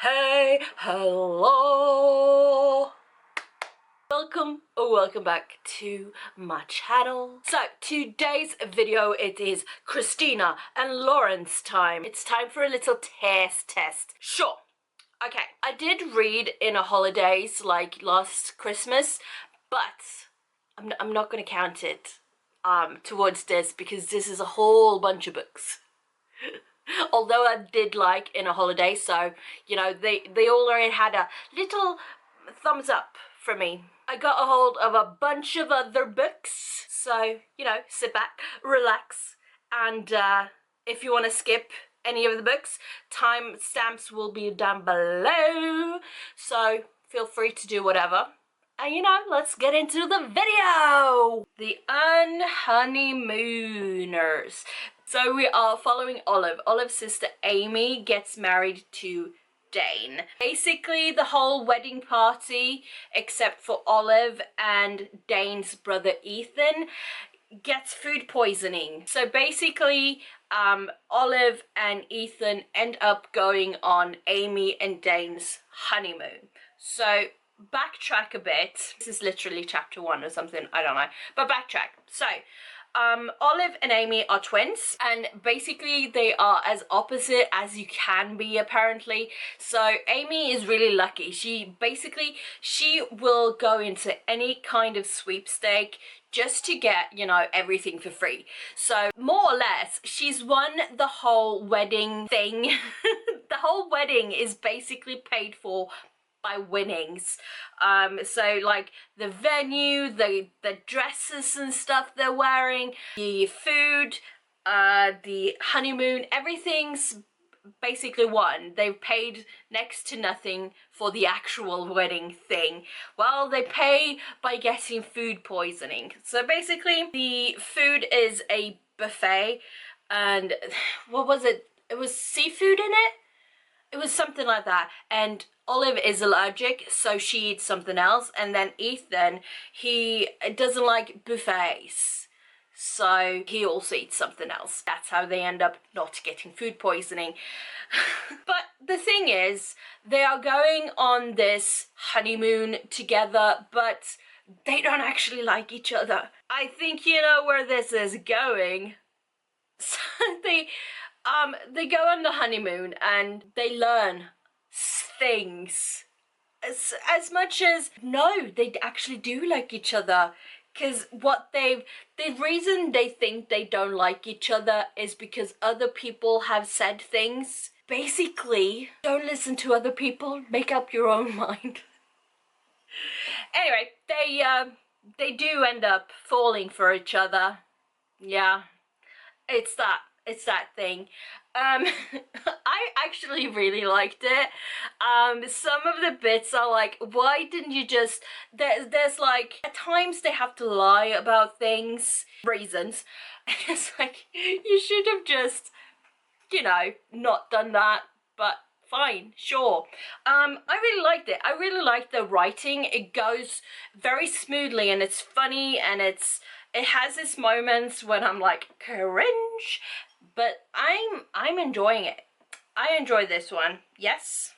Hey, hello. Welcome or welcome back to my channel. So today's video, it is Christina and Lauren's time. It's time for a little taste test. Sure. Okay, I did read In A Holidaze like last Christmas, but I'm not going to count it towards this because this is a whole bunch of books. Although I did like In A Holidaze, so you know they already had a little thumbs up for me. I got a hold of a bunch of other books, so you know, sit back, relax, and if you want to skip any of the books, timestamps will be down below, so feel free to do whatever. And you know, let's get into the video! The Unhoneymooners. So we are following Olive. Olive's sister Amy gets married to Dane. Basically the whole wedding party, except for Olive and Dane's brother Ethan, gets food poisoning. So basically Olive and Ethan end up going on Amy and Dane's honeymoon. So backtrack a bit. This is literally chapter 1 or something, I don't know, but backtrack. So Olive and Amy are twins, and basically they are as opposite as you can be, apparently. So Amy is really lucky. She will go into any kind of sweepstake just to get, you know, everything for free. So more or less she's won the whole wedding thing. The whole wedding is basically paid for by winnings. So like the venue, the dresses and stuff they're wearing, the food, the honeymoon, everything's basically won. They've paid next to nothing for the actual wedding thing. Well, they pay by getting food poisoning. So basically the food is a buffet, and what was it? It was seafood in it? It was something like that, and Olive is allergic, so she eats something else, and then Ethan, he doesn't like buffets, so he also eats something else. That's how they end up not getting food poisoning. But the thing is, they are going on this honeymoon together, but they don't actually like each other. I think you know where this is going. So they go on the honeymoon and they learn things as much as no, they actually do like each other, because the reason they think they don't like each other is because other people have said things. Basically, don't listen to other people, make up your own mind. Anyway, they do end up falling for each other. Yeah, it's that thing. I actually really liked it. Some of the bits are like, why didn't you just, there's like, at times they have to lie about things, reasons. It's like, you should have just, you know, not done that, but fine, sure. I really liked it. I really liked the writing. It goes very smoothly, and it's funny, and it has its moments when I'm like, cringe, but I'm enjoying it. I enjoy this one. Yes.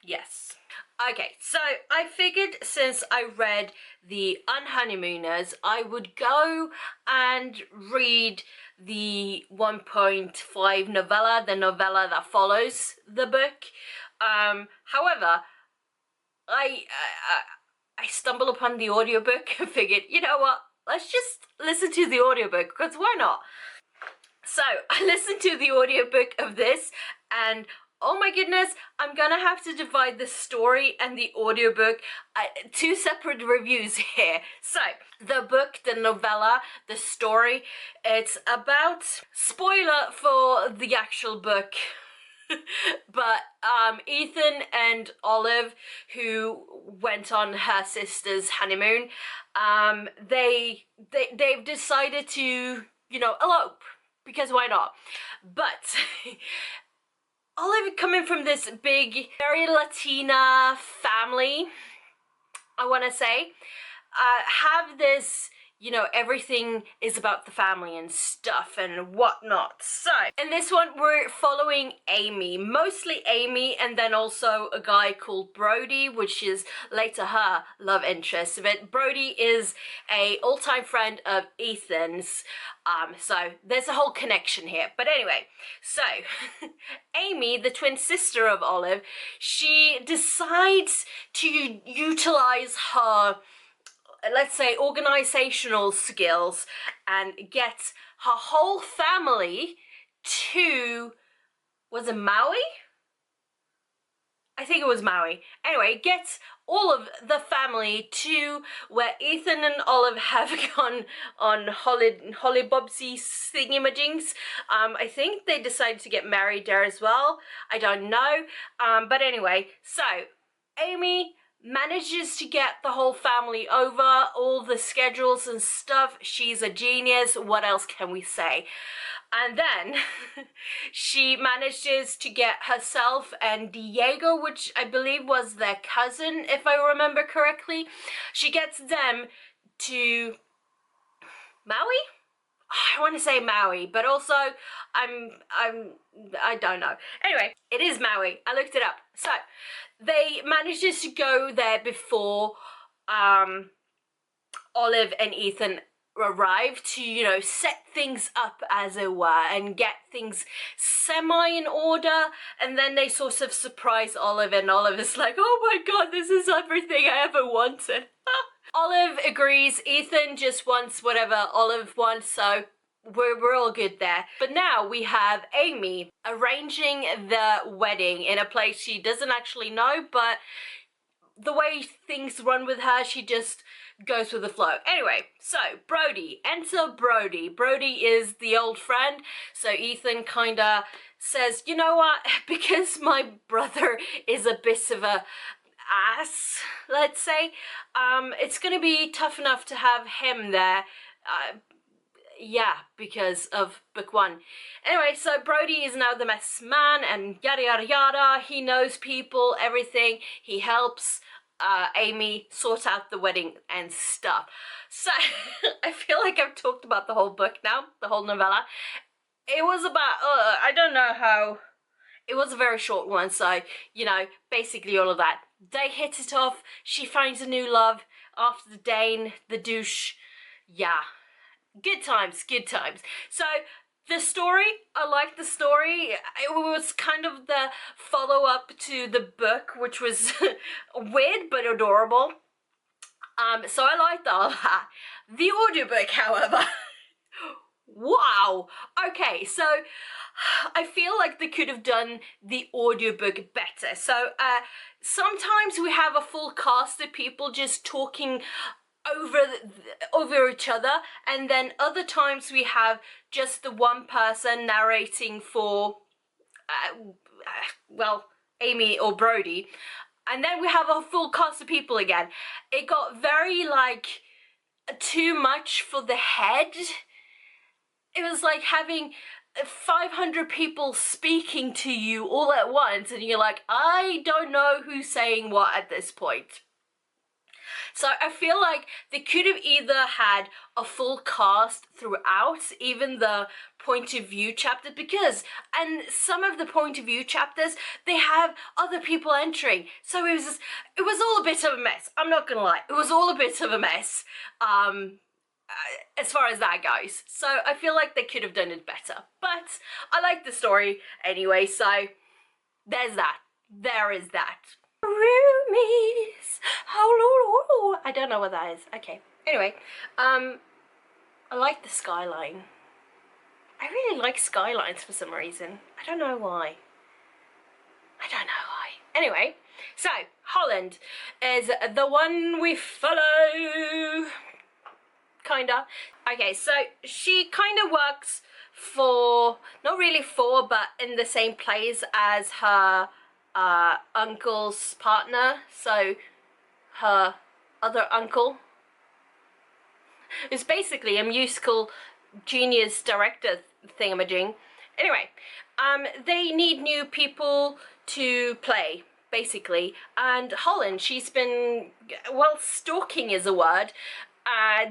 Okay, so I figured since I read the Unhoneymooners, I would go and read the 1.5 novella, the novella that follows the book. However, I stumbled upon the audiobook and figured, you know what, let's just listen to the audiobook, because why not? So I listened to the audiobook of this, and oh my goodness, I'm gonna have to divide the story and the audiobook, two separate reviews here. So the book, the novella, the story, it's about, spoiler for the actual book, but Ethan and Olive, who went on her sister's honeymoon, they've decided to, you know, elope, because why not? But Olive, coming from this big, very Latina family, I want to say, have this, you know, everything is about the family and stuff and whatnot. So in this one, we're following Amy, mostly Amy, and then also a guy called Brody, which is later her love interest. But Brody is a all-time friend of Ethan's, so there's a whole connection here. But anyway, so Amy, the twin sister of Olive, she decides to utilize her, let's say, organizational skills and get her whole family to, was it Maui? I think it was Maui. Anyway, gets all of the family to where Ethan and Olive have gone on hollybobsy thingamajings. I think they decided to get married there as well. I don't know. But anyway, so Amy manages to get the whole family over, all the schedules and stuff. She's a genius. What else can we say? And then she manages to get herself and Diego, which I believe was their cousin, if I remember correctly. She gets them to Maui? I want to say Maui, but also I don't know. Anyway, it is Maui. I looked it up. So they manages to go there before Olive and Ethan arrive to, you know, set things up, as it were, and get things semi in order. And then they sort of surprise Olive, and Olive is like, oh my god, this is everything I ever wanted. Olive agrees. Ethan just wants whatever Olive wants, so we're all good there. But now we have Amy arranging the wedding in a place she doesn't actually know, but the way things run with her, she just goes with the flow. Anyway, so Brody, enter Brody. Brody is the old friend, so Ethan kinda says, you know what, because my brother is a bit of a ass, let's say, it's gonna be tough enough to have him there. Yeah, because of book one. Anyway, so Brody is now the best man and yada yada yada. He knows people, everything. He helps Amy sort out the wedding and stuff. So I feel like I've talked about the whole book now, the whole novella. It was about, I don't know how, it was a very short one, so, you know, basically all of that. They hit it off, she finds a new love after the Dane, the douche, yeah. Good times, good times. So the story, I like the story. It was kind of the follow-up to the book, which was weird but adorable. So I liked all that. The audiobook, however, wow. Okay, so I feel like they could have done the audiobook better. So sometimes we have a full cast of people just talking over each other, and then other times we have just the one person narrating for well, Amy or Brody, and then we have a full cast of people again. It got very like too much for the head. It was like having 500 people speaking to you all at once, and you're like, I don't know who's saying what at this point. So I feel like they could have either had a full cast throughout, even the point of view chapter, because, and some of the point of view chapters, they have other people entering. So it was all a bit of a mess. I'm not gonna lie, it was all a bit of a mess, as far as that goes. So I feel like they could have done it better, but I like the story anyway, so there's that. There is that. Roomies. Oh, I don't know what that is. Okay. Anyway, I like the skyline. I really like skylines for some reason. I don't know why. Anyway, so Holland is the one we follow. Kinda. Okay, so she kind of works for, not really for, but in the same place as her uncle's partner, so her other uncle. It's basically a musical genius director thingamajig. Anyway, they need new people to play, basically, and Holland, she's been, well, stalking is a word,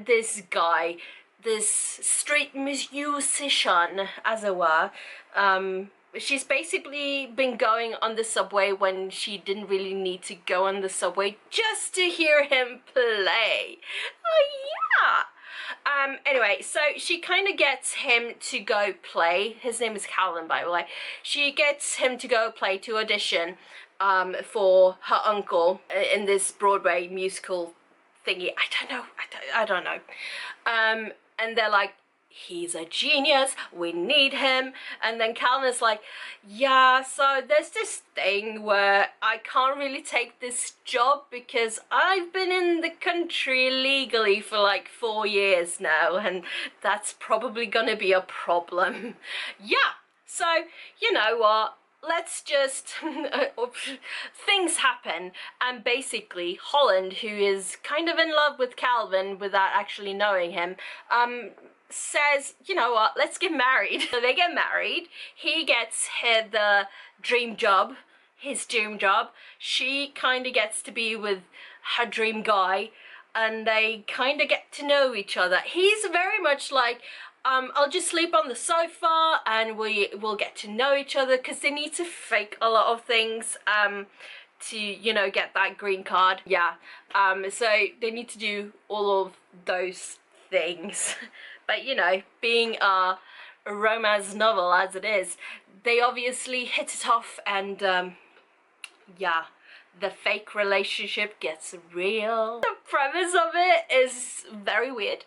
this guy, this street musician, as it were, she's basically been going on the subway when she didn't really need to go on the subway, just to hear him play. Oh yeah. Anyway, so she kind of gets him to go play. His name is Calvin, by the way. She gets him to go play, to audition for her uncle in this Broadway musical thingy. I don't know. And they're like, he's a genius, we need him. And then Calvin's like, yeah, so there's this thing where I can't really take this job because I've been in the country illegally for like 4 years now, and that's probably gonna be a problem. Yeah, so you know what, let's just things happen, and basically Holland, who is kind of in love with Calvin without actually knowing him, says, you know what, let's get married. So they get married. He gets the dream job, his dream job. She kind of gets to be with her dream guy, and they kind of get to know each other. He's very much like, I'll just sleep on the sofa and we'll get to know each other, because they need to fake a lot of things to, you know, get that green card. Yeah, so they need to do all of those things. But you know, being a romance novel as it is, they obviously hit it off, and yeah, the fake relationship gets real. The premise of it is very weird,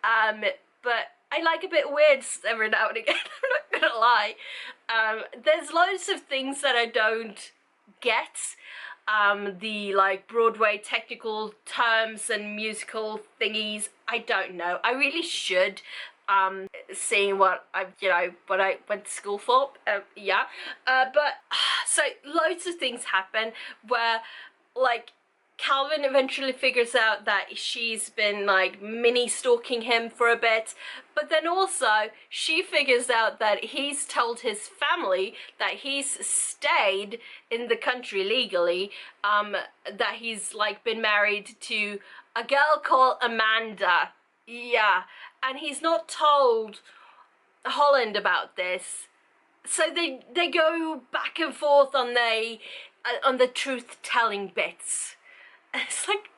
but I like a bit weird every now and again. I'm not gonna lie. There's loads of things that I don't get. The like Broadway technical terms and musical thingies, I don't know. I really should, seeing what I went to school for. Yeah, but so loads of things happen where, like, Calvin eventually figures out that she's been like mini stalking him for a bit, but then also she figures out that he's told his family that he's stayed in the country legally, that he's like been married to a girl called Amanda. Yeah, and he's not told Holland about this. So they go back and forth on the truth telling bits. It's like,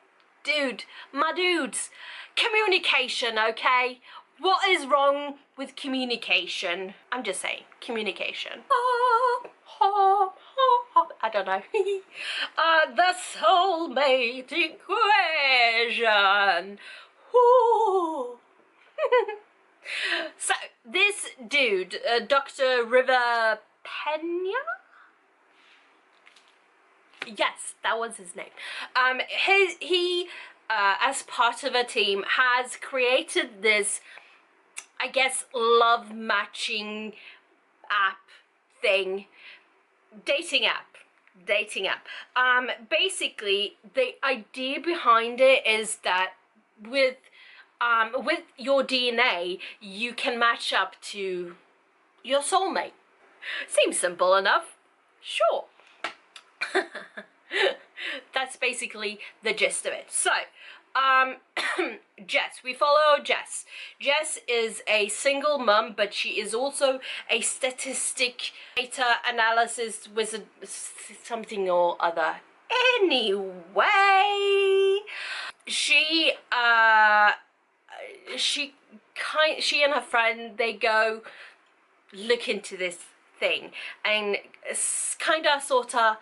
dude, my dudes, communication, okay? What is wrong with communication? I'm just saying, communication. I don't know. The Soulmate Equation. So, this dude, Dr. River Pena? Yes, that was his name. He as part of a team, has created this, I guess, love matching app thing, dating app. Basically, the idea behind it is that with your DNA, you can match up to your soulmate. Seems simple enough. Sure. That's basically the gist of it. So, Jess, we follow Jess. Jess is a single mum, but she is also a statistic data analysis wizard, something or other. Anyway, she and her friend, they go look into this thing and kind of sort of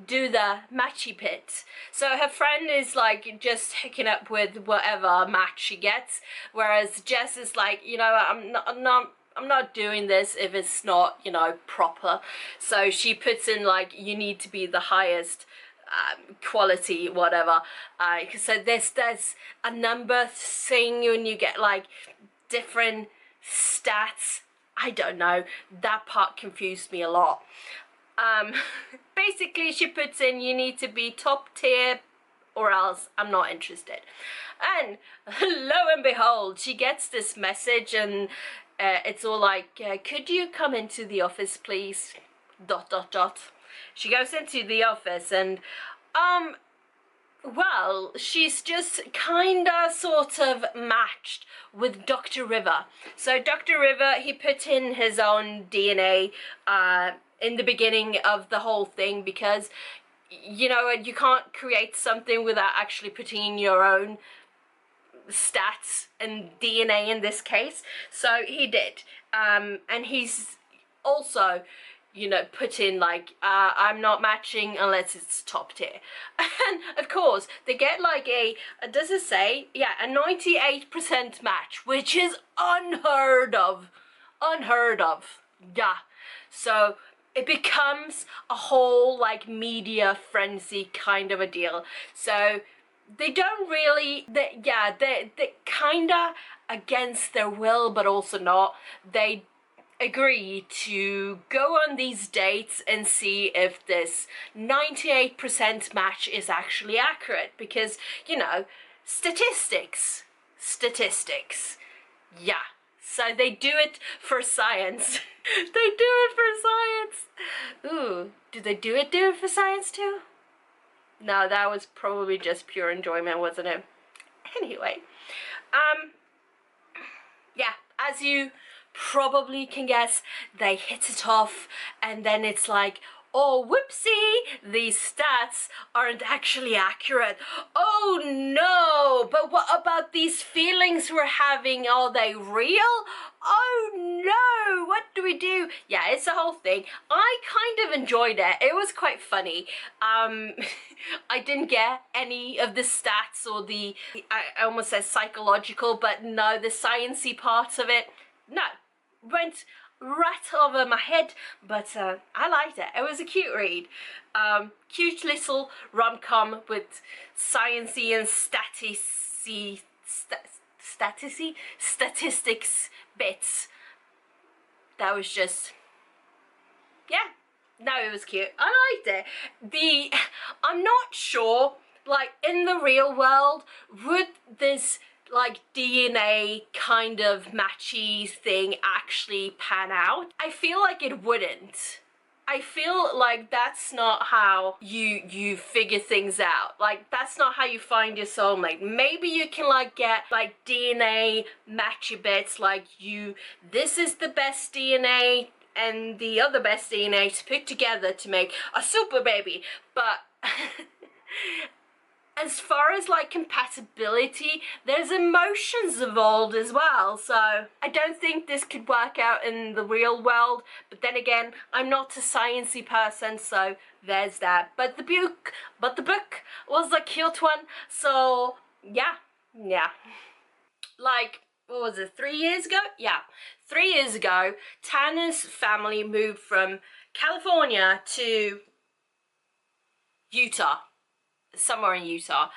do the matchy pit. So her friend is like just hooking up with whatever match she gets, whereas Jess is like, you know, I'm not doing this if it's not, you know, proper. So she puts in like, you need to be the highest quality, whatever. So there's a number thing when you get like different stats. I don't know, that part confused me a lot. Basically she puts in, you need to be top tier or else I'm not interested. And lo and behold, she gets this message and it's all like, could you come into the office please, ... She goes into the office and Well, she's just kinda sort of matched with Dr. River. So Dr. River, he put in his own DNA in the beginning of the whole thing because, you know, you can't create something without actually putting in your own stats and DNA in this case. So he did. And he's also, you know, put in like, I'm not matching unless it's top tier. And of course, they get like does it say? Yeah, a 98% match, which is unheard of. Unheard of. Yeah. So it becomes a whole like media frenzy kind of a deal. So they don't really, they're kinda against their will, but also not. They agree to go on these dates and see if this 98% match is actually accurate because, you know, statistics. Yeah. So they do it for science. They do it for science. Ooh, do they do it for science too? No, that was probably just pure enjoyment, wasn't it? Anyway, yeah, as you probably can guess, they hit it off, and then it's like, oh, whoopsie, these stats aren't actually accurate. Oh no, but what about these feelings we're having? Are they real? Oh no, what do we do? Yeah, it's the whole thing. I kind of enjoyed it. It was quite funny. I didn't get any of the stats or I almost said psychological, but no, the sciencey parts of it, no, went right over my head, but I liked it. It was a cute read. Cute little rom-com with sciencey and statistics bits. That was just, yeah, no, it was cute. I liked it. I'm not sure, like, in the real world, would this like DNA kind of matchy thing actually pan out? I feel like it wouldn't. I feel like that's not how you figure things out. Like, that's not how you find your soulmate. Maybe you can like get like DNA matchy bits, like this is the best DNA and the other best DNA to put together to make a super baby, but as far as like compatibility, there's emotions involved as well, so I don't think this could work out in the real world. But then again, I'm not a sciencey person, so there's that. But the book was a cute one, so yeah. Like, what was it, 3 years ago? Yeah, 3 years ago, Tanner's family moved from California to Utah. Somewhere in Utah,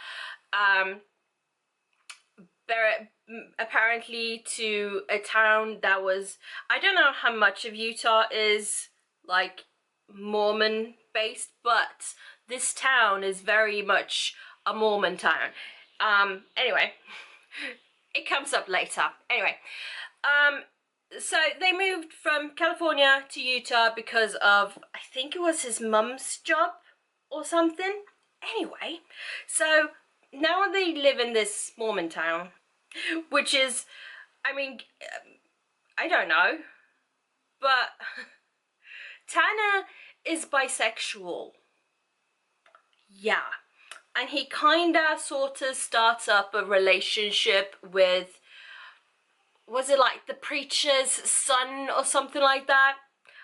apparently to a town that was, I don't know how much of Utah is like Mormon based, but this town is very much a Mormon town. Anyway, it comes up later. Anyway, so they moved from California to Utah because of, I think it was his mum's job or something. Anyway, so now they live in this Mormon town, which is, I mean, I don't know, but Tanner is bisexual. Yeah, and he kinda sorta starts up a relationship with, was it like the preacher's son or something like that?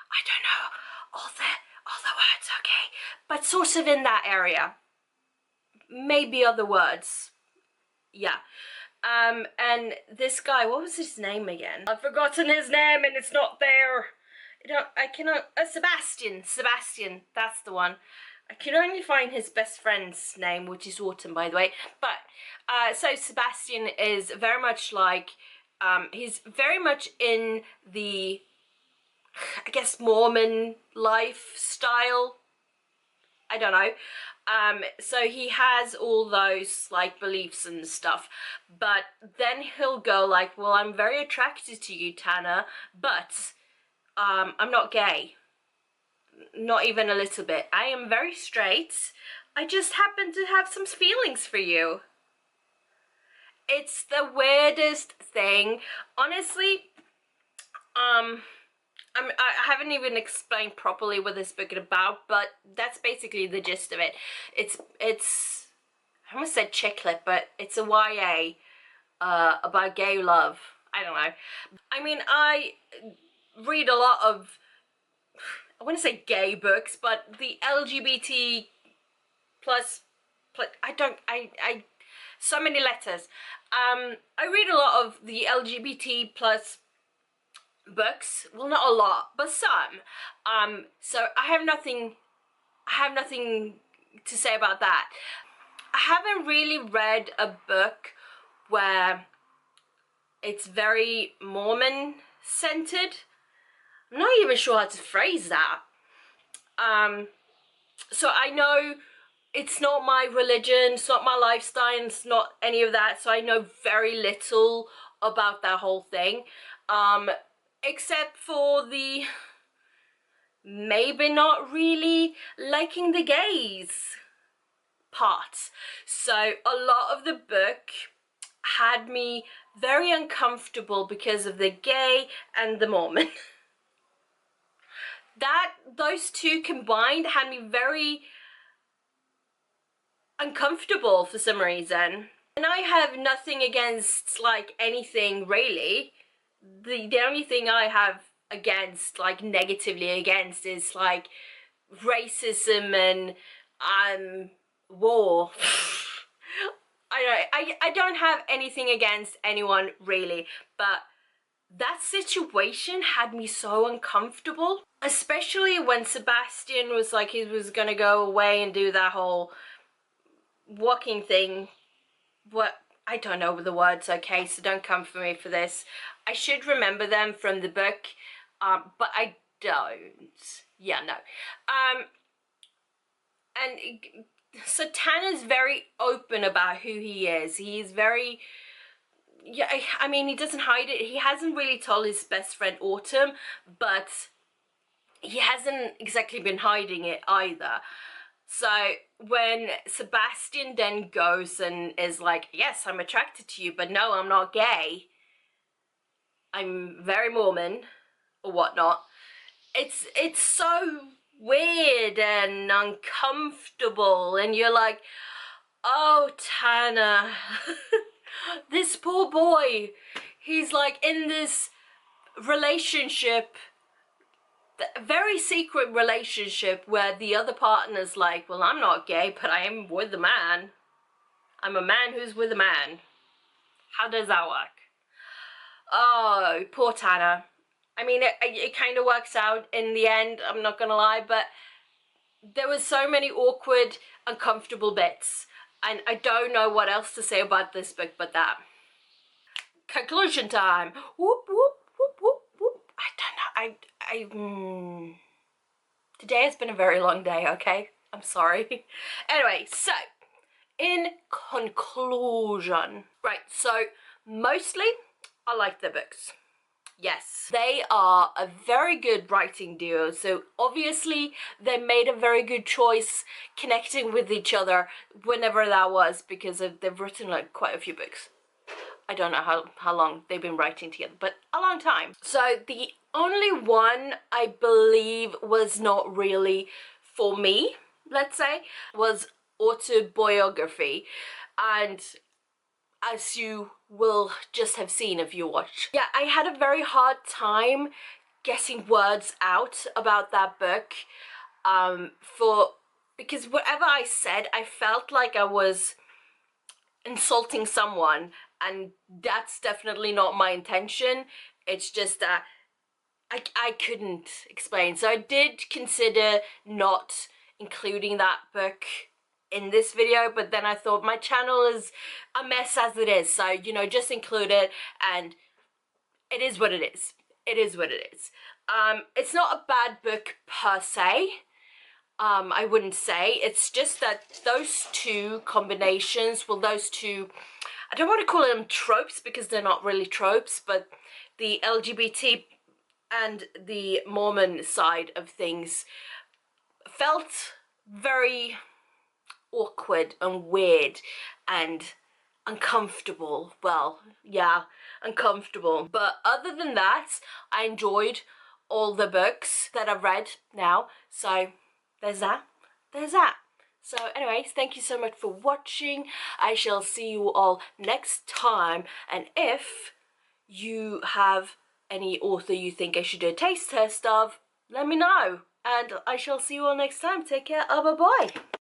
I don't know all the words, okay, but sort of in that area. Maybe other words. Yeah. And this guy, what was his name again? I've forgotten his name and it's not there. I cannot, Sebastian, that's the one. I can only find his best friend's name, which is Autumn, by the way. But, so Sebastian is very much like, he's very much in the, I guess, Mormon lifestyle. I don't know. So he has all those like beliefs and stuff, but then he'll go like, well, I'm very attracted to you, Tanner, but I'm not gay, not even a little bit. I am very straight. I just happen to have some feelings for you. It's the weirdest thing. Honestly, I haven't even explained properly what this book is about, but that's basically the gist of it. It's I almost said chick lit, but it's a YA about gay love. I don't know. I mean, I read a lot of, I wouldn't say gay books, but the LGBT plus so many letters. I read a lot of the LGBT plus books. Well, not a lot, but some. So I have nothing to say about that. I haven't really read a book where it's very Mormon centered. I'm not even sure how to phrase that. So I know it's not my religion, it's not my lifestyle, it's not any of that, so I know very little about that whole thing, except for the maybe not really liking the gays parts. So a lot of the book had me very uncomfortable because of the gay and the Mormon. Those two combined had me very uncomfortable for some reason. And I have nothing against like anything really. The only thing I have against, like negatively against, is like racism and war. I don't have anything against anyone really, but that situation had me so uncomfortable, especially when Sebastian was like he was gonna go away and do that whole walking thing. What, I don't know the words, okay, so don't come for me for this. I should remember them from the book, but I don't. Yeah, no. And so Tanner's very open about who he is. He's very, yeah, I mean, he doesn't hide it. He hasn't really told his best friend Autumn, but he hasn't exactly been hiding it either. So when Sebastian then goes and is like, yes, I'm attracted to you, but no, I'm not gay, I'm very Mormon or whatnot, it's so weird and uncomfortable, and you're like, oh, Tanner, this poor boy, he's like in this relationship, a very secret relationship, where the other partner's like, well, I'm not gay, but I am with a man. I'm a man who's with a man. How does that work? Oh, poor Tanner. I mean, it kind of works out in the end, I'm not gonna lie, but there was so many awkward, uncomfortable bits, and I don't know what else to say about this book but that. Conclusion time. Whoop, whoop, whoop, whoop, whoop. I don't know, today has been a very long day, okay? I'm sorry. Anyway, so, in conclusion. Right, so, mostly, I like the books. Yes, they are a very good writing duo, so obviously they made a very good choice connecting with each other whenever that was, because they've written like quite a few books. I don't know how long they've been writing together, but a long time. So the only one I believe was not really for me, let's say, was Autoboyography, and as you will just have seen if you watch. Yeah, I had a very hard time getting words out about that book, because whatever I said, I felt like I was insulting someone, and that's definitely not my intention. It's just that I couldn't explain. So I did consider not including that book in this video, but then I thought my channel is a mess as it is, so you know, just include it, and it is what it is. It is what it is. It's not a bad book per se. I wouldn't say. It's just that those two combinations, well, those two, I don't want to call them tropes because they're not really tropes, but the LGBT and the Mormon side of things felt very awkward and weird and uncomfortable. Well, yeah, uncomfortable. But other than that, I enjoyed all the books that I've read now. So there's that. There's that. So anyways, thank you so much for watching. I shall see you all next time. And if you have any author you think I should do a taste test of, let me know. And I shall see you all next time. Take care. Bye-bye.